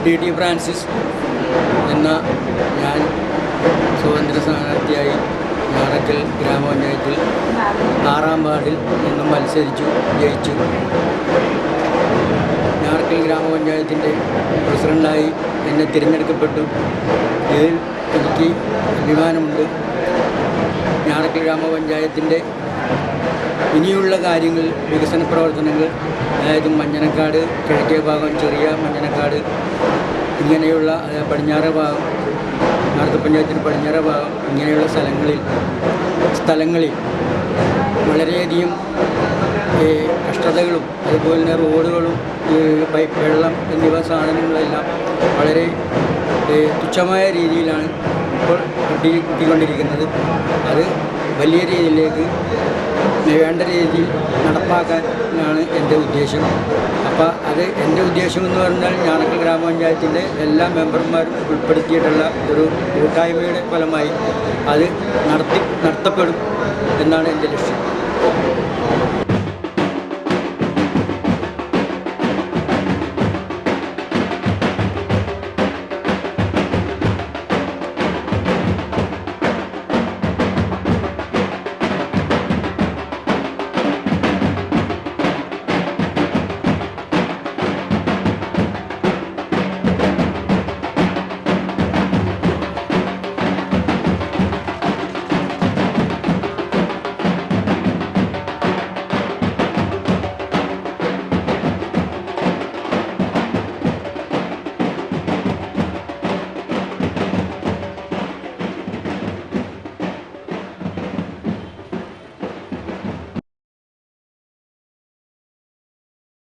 T Francis എന്ന ഞാൻ സ്വതന്ത്ര സ്ഥാനാർത്ഥിയായി ഞാറക്കൽ ഗ്രാമപഞ്ചായത്തിൽ 6-ാം വാർഡിൽ നിന്നും മത്സരിച്ചു ജയിച്ചു. ഞാറക്കൽ ഗ്രാമപഞ്ചായത്തിൻ്റെ പ്രസിഡൻ്റായി എന്നെ തിരഞ്ഞെടുക്കപ്പെട്ടു. ഇതിൽ എനിക്ക് അഭിമാനമുണ്ട്. ഞാറക്കൽ ഗ്രാമപഞ്ചായത്തിൻ്റെ ഇനിയുള്ള കാര്യങ്ങൾ, വികസന പ്രവർത്തനങ്ങൾ, അതായത് മഞ്ഞനക്കാട് കിഴക്കേ ഭാഗം, ചെറിയ മഞ്ഞനക്കാട്, ഇങ്ങനെയുള്ള പടിഞ്ഞാറേ ഭാഗം, നാർക്കൽ പഞ്ചായത്തിൻ്റെ പടിഞ്ഞാറേ ഭാഗം, ഇങ്ങനെയുള്ള സ്ഥലങ്ങളിൽ വളരെയധികം കഷ്ടതകളും അതുപോലെ തന്നെ റോഡുകളും പൈപ്പ് വെള്ളം എന്നിവ സാധനങ്ങളെല്ലാം വളരെ തുച്ഛമായ രീതിയിലാണ് ഇപ്പോൾ കിട്ടിക്കൊണ്ടിരിക്കുന്നത്. അത് വലിയ രീതിയിലേക്ക് വേണ്ട രീതിയിൽ നടപ്പാക്കാനാണ് എൻ്റെ ഉദ്ദേശം. അപ്പോൾ അത് എൻ്റെ ഉദ്ദേശമെന്ന് പറഞ്ഞാൽ ഞാറക്കൽ ഗ്രാമപഞ്ചായത്തിൻ്റെ എല്ലാ മെമ്പർമാരും ഉൾപ്പെടുത്തിയിട്ടുള്ള ഒരു കൂട്ടായ്മയുടെ ഫലമായി അത് നടത്തപ്പെടും എന്നാണ് എൻ്റെ ലക്ഷ്യം.